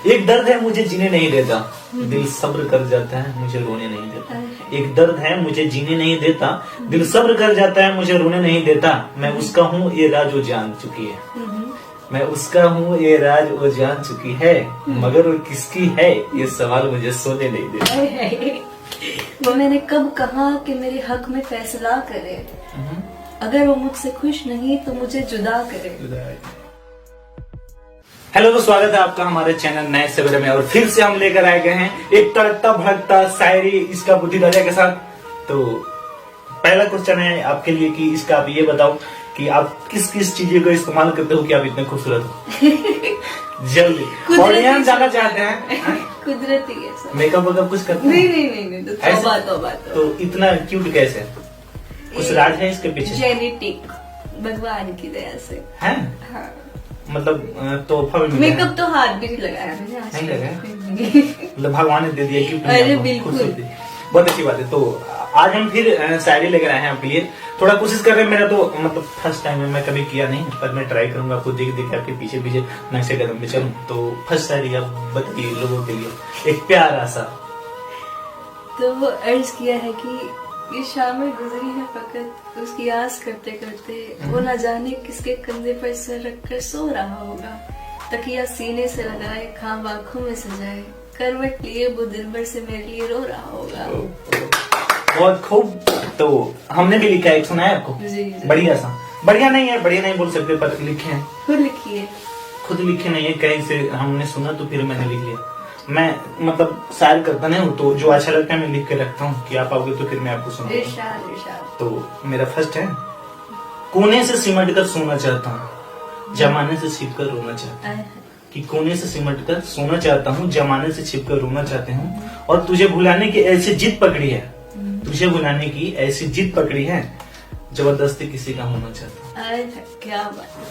एक दर्द है मुझे जीने नहीं देता, दिल सब्र कर जाता है मुझे रोने नहीं देता। एक दर्द है मुझे जीने नहीं देता, दिल सब्र कर जाता है मुझे रोने नहीं देता। मैं उसका हूँ ये राज वो जान चुकी है, मैं उसका हूँ ये राज वो जान चुकी है, मगर वो किसकी है ये सवाल मुझे सोने नहीं देता। वो मैंने कब कहा कि मेरे हक में फैसला करे, अगर वो मुझसे खुश नहीं तो मुझे जुदा करे। हेलो, तो स्वागत है आपका हमारे चैनल नए सवेरे में। और फिर से हम लेकर आए गए हैं एक तड़कता भड़कता शायरी इसका बुद्धि राजा के साथ। तो पहला क्वेश्चन है आपके लिए कि इसका आप ये बताओ कि आप किस किस चीजों को इस्तेमाल करते हो कि आप इतने खूबसूरत हो। जल्दी ऑडियंस जानना चाहते हैं। कुदरती है सब। मेकअप वगैरह कुछ करते हैं? नहीं, तौबा। तो इतना क्यूट कैसे? कुछ राज है इसके पीछे? जेनेटिक, भगवान की दया से है। हाँ। मतलब तो मेकअप तो हाथ भी नहीं लगाया मैंने आज नहीं लगाया। मतलब भगवान ने दे दिया गिफ्ट। अरे बिल्कुल, बहुत अच्छी बात है। तो आज हम फिर शायरी लेकर आए हैं आपके लिए। थोड़ा कोशिश कर रहे हैं, मेरा तो मतलब फर्स्ट टाइम है, मैं कभी किया नहीं, पर मैं ट्राई करूंगा आपको देख देख आपके पीछे पीछे नक्शे कदम पे चलूं। तो फर्स्ट शायरी आप बताइए लोगों के लिए एक प्यारा सा। तो वो अर्ज किया है कि ये शामें गुजरी है फकत उसकी आस करते करते, वो न जाने किसके कंधे पर सर रखकर सो रहा होगा, तकिया सीने से लगाए खाब आंखों में सजाए, करवट लिए वो दिन भर से मेरे लिए रो रहा होगा। बहुत खूब। तो हमने भी लिखा है, सुना है आपको? जी। बढ़िया सा, बढ़िया नहीं बोल सकते, पर लिखे हैं। खुद लिखिए? खुद लिखे नहीं है, कहीं से हमने सुना तो फिर मैंने लिख लिया। मैं मतलब शायर करता नहीं हूँ, तो जो अच्छा लगता है मैं लिख के रखता हूँ कि आप आओगे तो फिर मैं आपको सुनाऊंगा। तो मेरा फर्स्ट है, कोने से सिमट कर सोना चाहता हूँ, जमाने से छिप कर रोना चाहता हूँ। कि कोने से सिमट कर सोना चाहता हूँ, जमाने से छिप कर रोना चाहते हूँ, और तुझे भुलाने की ऐसी जिद पकड़ी है, तुझे भुलाने की ऐसी जिद पकड़ी है, जबरदस्ती किसी का होना चाहता हूँ। क्या बात है,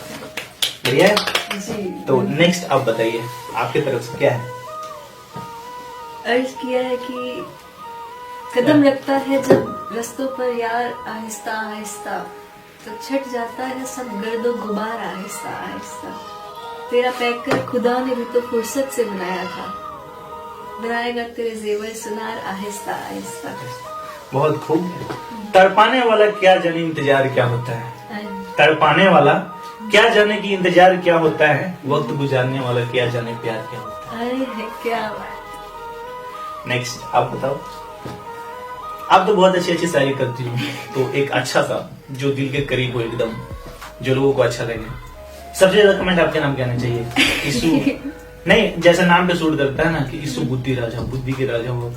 बढ़िया है जी। तो नेक्स्ट आप बताइए, आपकी तरफ से क्या है? अर्ज किया है कि कदम लगता है जब रस्तों पर यार आहिस्ता आहिस्ता, तो छट जाता है सब गर्दो गुबार आहिस्ता आहिस्ता, तेरा पैकर खुदा ने भी तो फुर्सत से बनाया था, बनाएगा तेरे जेवर सुनार आहिस्ता आहिस्ता। बहुत खूब। तड़पाने वाला क्या जाने इंतजार क्या होता है, तड़पाने वाला क्या जाने की इंतजार क्या होता है, वक्त गुजारने वाला क्या जाने प्यार क्या होता है। अरे क्या बात। नेक्स्ट आप बताओ। आप तो बहुत अच्छी शायरी करती हो, तो एक अच्छा सा जो दिल के करीब हो, एकदम जो लोगों को अच्छा लगे। सबसे ज्यादा कमेंट आपके नाम के आने चाहिए। ईसु नहीं, जैसे नाम पे सूट करता है ना कि ईसु बुद्धि राजा, बुद्धि के राजा हो।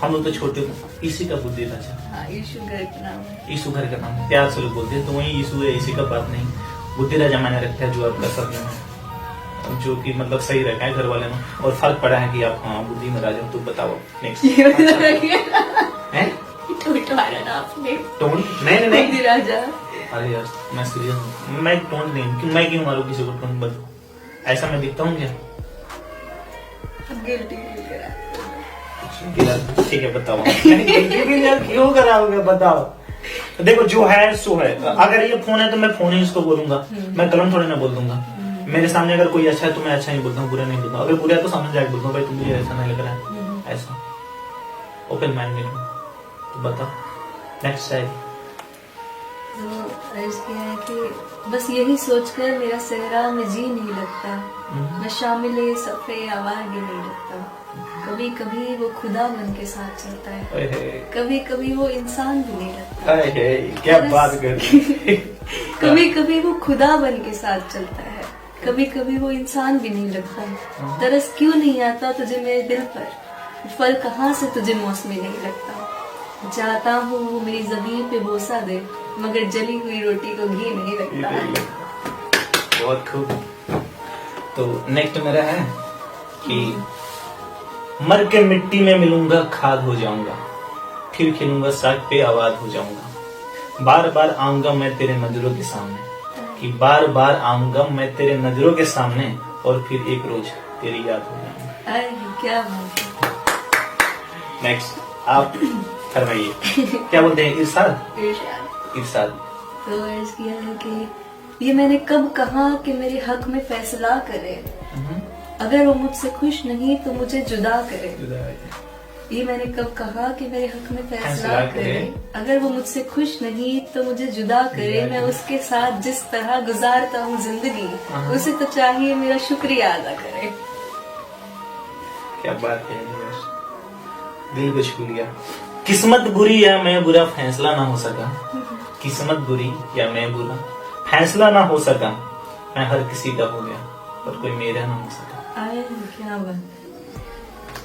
हम लोग तो छोटे, इसी का बुद्धि राजा। ईसु घर का नाम है। ईसु घर का नाम है, प्यार से लोग बोलते हैं, तो वही ईसु है, इसी का बात नहीं। बुद्धि राजा मैंने रखा है, जो आपका सपना है, जो कि मतलब सही रखा है घर वाले ने, और फर्क पड़ा है कि आप हाँ बुद्धि में राजा। तो बताओ नेक्स्ट। टोन नहीं राजा। अरे यार मैं सीरियस हूँ, मैं टोन नहीं, मैं क्यों मारू किसी को टोन बताओ, ऐसा मैं दिखता हूँ क्या? ठीक है बताओ। क्यों कराओगे बताओ। देखो जो है सो है, अगर ये फोन है तो मैं फोन ही उसको बोलूंगा, मैं कलम थोड़ी ना बोल दूंगा। मेरे सामने अगर कोई अच्छा है तो मैं अच्छा ही बोलता हूँ, बुरा नहीं बोलता हूँ। अगर बुरा है तो सामने जाके बोलता हूँ, भाई तुम मुझे ऐसा नहीं लग रहा है, ऐसा ओपन माइंडेड हूँ। तो बताओ नेक्स्ट है। तो अर्ज किया है कि बस यही सोचकर मेरा सहरा में जी नहीं लगता, मैं शामिल सफे आवाज ही नहीं लगता, कभी कभी वो खुदा मन के साथ चलता है, कभी कभी वो इंसान भी नहीं लगता। क्या बात कर। कभी कभी वो खुदा बन के साथ चलता है, कभी कभी वो इंसान भी नहीं लगता, तरस क्यों नहीं आता तुझे मेरे दिल पर, फल कहाँ से तुझे मौसमी नहीं लगता, चाहता हूँ वो मेरी जमीन पे बोसा दे, मगर जली हुई रोटी को घी नहीं लगता। बहुत खूब। तो नेक्स्ट मेरा है कि मर के मिट्टी में मिलूंगा खाद हो जाऊंगा, फिर खिलूंगा साग पे आबाद हो जाऊंगा, बार बार आऊंगा मैं तेरे नजरों के सामने, कि बार बार आऊंगा मैं तेरे नजरों के सामने, और फिर एक रोज तेरी याद हो जाऊंगा। क्या बात है। नेक्स्ट आप फरमाइए। क्या बोलते हैं? इरशाद। इरशाद। तो अर्ज किया है कि ये मैंने कब कहा कि मेरे हक में फैसला करे, अगर वो मुझसे खुश नहीं तो मुझे जुदा करे। ये मैंने कब कहा कि मेरे हक में फैसला करे। अगर वो मुझसे खुश नहीं तो मुझे जुदा करे। मैं उसके साथ जिस तरह गुजारता हूँ जिंदगी, उसे तो चाहिए मेरा शुक्रिया अदा करे। क्या बात है, दिल को छू लिया। किस्मत बुरी या मैं बुरा, फैसला ना हो सका। किस्मत बुरी या मैं बुरा, फैसला ना हो सका। मैं हर किसी का हो गया पर कोई मेरा ना हो सका। आए क्या बात।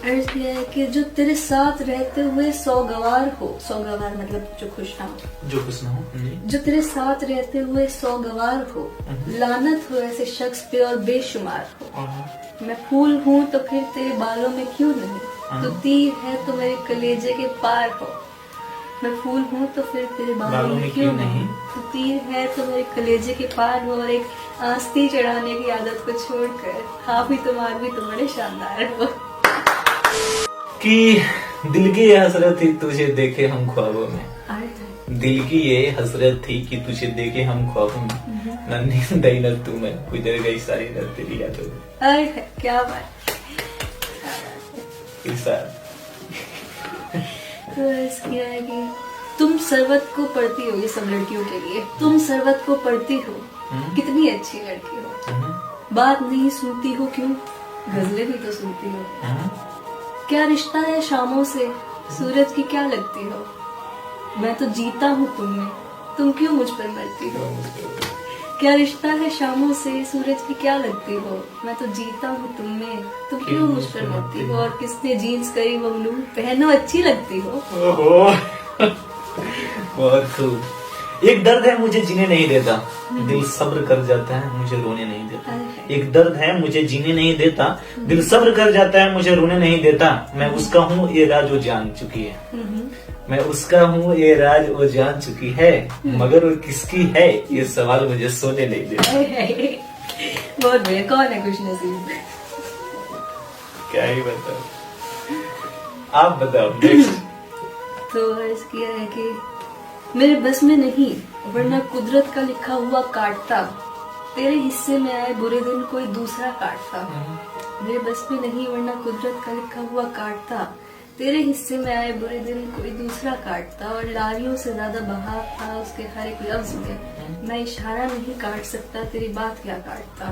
अर्थ यह है कि जो तेरे साथ रहते हुए सौगवार हो, सौगवार मतलब जो खुश ना हो, जो खुश ना हो, जो तेरे साथ रहते हुए सौगवार हो, लानत हो ऐसे शख्स पे और बेशुमार हो। मैं फूल हूँ तो फिर तेरे बालों में क्यों नहीं, तो तीर है तो मेरे कलेजे के पार हो। मैं फूल हूँ तो फिर तेरे बालों में क्यों नहीं, तो तीर है तो मेरे कलेजे के पार हो। और एक आस्ती चढ़ाने की आदत को छोड़कर हाँ भी तुम्हार भी तुम बड़े शानदार हो। कि दिल की ये हसरत थी तुझे देखे हम ख्वाबों में। दिल की ये हसरत थी कि तुझे देखे हम ख्वाबों में। नन्ही दई न तू मैं गुजर गई सारी रात तेरी यादों में। क्या बात। तो इसकी है कि तुम सरवत को पढ़ती हो, ये सब लड़कियों के लिए। तुम सरवत को पढ़ती हो, कितनी अच्छी लड़की हो। बात नहीं सुनती हो क्यों, गजलें भी तो सुनती हो। क्या रिश्ता है शामों से, सूरज की क्या लगती हो। मैं तो जीता हूँ तुम में, तुम क्यों मुझ पर मरती हो। क्या रिश्ता है शामों से, सूरज की क्या लगती हो। मैं तो जीता हूँ तुम में, तुम क्यों मुझ पर मरती हो। और किसने जीन्स करी ममनून, पहनो अच्छी लगती हो। बहुत खूब। एक दर्द है मुझे जीने नहीं देता, दिल सब्र कर जाता है मुझे रोने नहीं देता। एक दर्द है मुझे जीने नहीं देता, दिल सब्र कर जाता है मुझे रोने नहीं देता। मैं उसका हूँ ये राज वो जान चुकी है। मैं उसका हूँ ये राज वो जान चुकी है, मगर वो किसकी है ये सवाल मुझे सोने नहीं देता। बहुत बढ़िया। कौन है खुश नसीब। क्या ही बताओ, आप बताओ नेक्स्ट। तो इसकी है कि मेरे बस में नहीं वरना कुदरत का लिखा हुआ काटता, तेरे हिस्से में आए बुरे दिन कोई दूसरा काटता। मेरे बस में नहीं वरना कुदरत का लिखा हुआ काटता, तेरे हिस्से में आए बुरे दिन कोई दूसरा काटता। और लारियों से ज्यादा बहाव था उसके हर एक लफ्ज में, मैं इशारा नहीं काट सकता तेरी बात क्या काटता।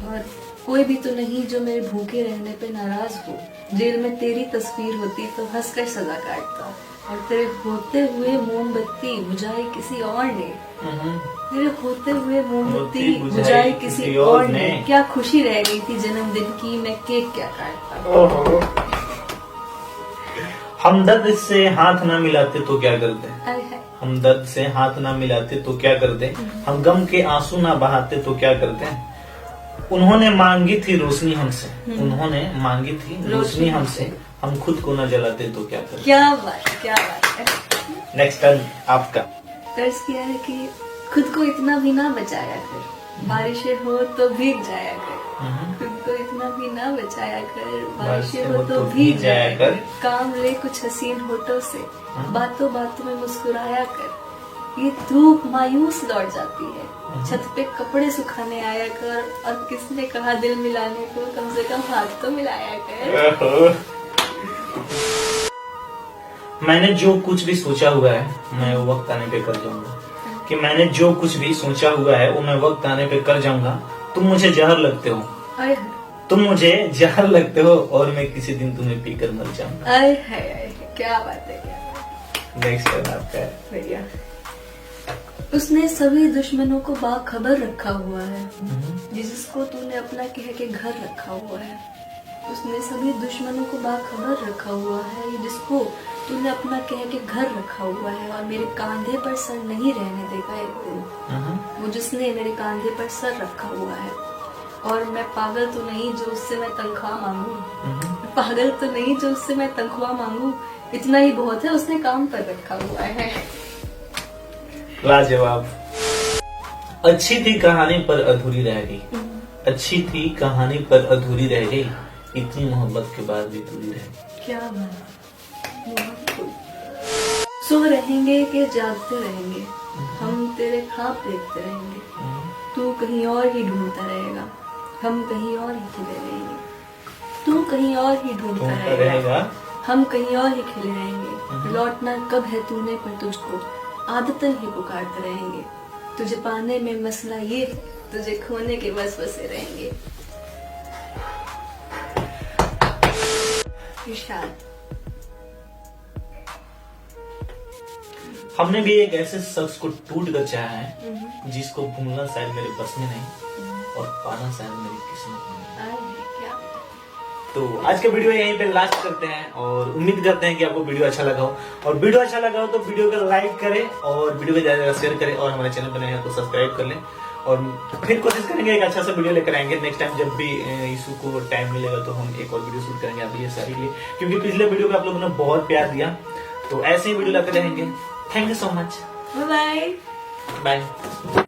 और कोई भी तो नहीं जो मेरे भूखे रहने पे नाराज हो, जेल में तेरी तस्वीर होती तो हंसकर सजा काटता। और तेरे होते हुए मोमबत्ती बुझाई किसी और ने, तेरे होते हुए मोमबत्ती बुझाई किसी और ने, क्या खुशी रह गई थी जन्मदिन की, मैं केक क्या काटता। हमदर्द से हाथ ना मिलाते तो क्या करते, हम दर्द से हाथ ना मिलाते तो क्या करते, हम गम के आंसू ना बहाते तो क्या करते। उन्होंने मांगी थी रोशनी हमसे, उन्होंने मांगी थी रोशनी हमसे, हम खुद को न जलाते तो क्या करते। क्या बात, क्या बात है। नेक्स्ट टर्न आपका। कर्ज किया है कि खुद को इतना भी ना बचाया कर, बारिशें हो तो भीग जाया कर। खुद को इतना भी ना बचाया कर, बारिशें हो तो भीग जाया कर। काम ले कुछ हसीन होठों से, बातों बातों में मुस्कुराया कर। ये धूप मायूस लौट जाती है, छत पे कपड़े सुखाने आया कर। और किसने कहा दिल मिलाने को, कम से कम हाथ तो मिलाया कर। मैंने जो कुछ भी सोचा हुआ है मैं वो वक्त आने पे कर जाऊंगा, कि मैंने जो कुछ भी सोचा हुआ है वो मैं वक्त आने पे कर जाऊंगा। तुम मुझे जहर लगते हो, तुम मुझे जहर लगते हो और मैं किसी दिन तुम्हें पीकर मर जाऊंगा। क्या बात है। नेक्स्ट टर्न आपका है। भैया उसने सभी दुश्मनों को बाखबर रखा हुआ है, जिसको तूने अपना कह के घर रखा हुआ है। उसने सभी दुश्मनों को बाखबर रखा हुआ है, जिसको तूने अपना कह के घर रखा हुआ है। और मेरे कांधे पर सर नहीं रहने देगा एक दिन, वो जिसने मेरे कांधे पर सर रखा हुआ है। और मैं पागल तो नहीं जो उससे मैं तनख्वाह मांगू, पागल तो नहीं जो उससे मैं तनख्वाह मांगू। इतना ही बहुत है, उसने काम पर रखा हुआ है। लाजवाब। अच्छी थी कहानी पर अधूरी रह गई, अच्छी थी कहानी पर अधूरी रह गई, इतनी मोहब्बत के बाद भी दूरी रह गई। क्या बात। सो रहेंगे कि जागते रहेंगे, हम तेरे ख्वाब देखते रहेंगे, तू कहीं और ही ढूंढता रहेगा। हम कहीं और ही खिले रहेंगे, तू कहीं और ही ढूंढता ढूंढता रहेगा, रहेगा, हम कहीं और ही खिले रहेंगे, लौटना कब है तूने पर तुझको आदतन ही पुकारते रहेंगे, तुझे पाने में मसला ये, तुझे खोने के वसवसे रहेंगे। इरशाद। हमने भी एक ऐसे शख्स को टूट कर चाहा है जिसको भूलना शायद मेरे बस में नहीं और पाना शायद मेरी किस्मत में नहीं। क्या तो आज का वीडियो यहीं पे लास्ट करते हैं और उम्मीद करते हैं कि आपको वीडियो अच्छा लगा हो, और वीडियो अच्छा लगा हो तो वीडियो को लाइक करें और वीडियो को ज्यादा शेयर करें और हमारे चैनल पर नए हैं तो सब्सक्राइब कर लें, और फिर कोशिश करेंगे एक अच्छा सा वीडियो लेकर आएंगे नेक्स्ट टाइम जब भी इशू को टाइम मिलेगा तो हम एक और वीडियो शूट करेंगे आप ये सारी लिए, क्योंकि पिछले वीडियो को आप लोगों ने बहुत प्यार दिया, तो ऐसे ही वीडियो लाते रहेंगे। Thank you so much, bye bye.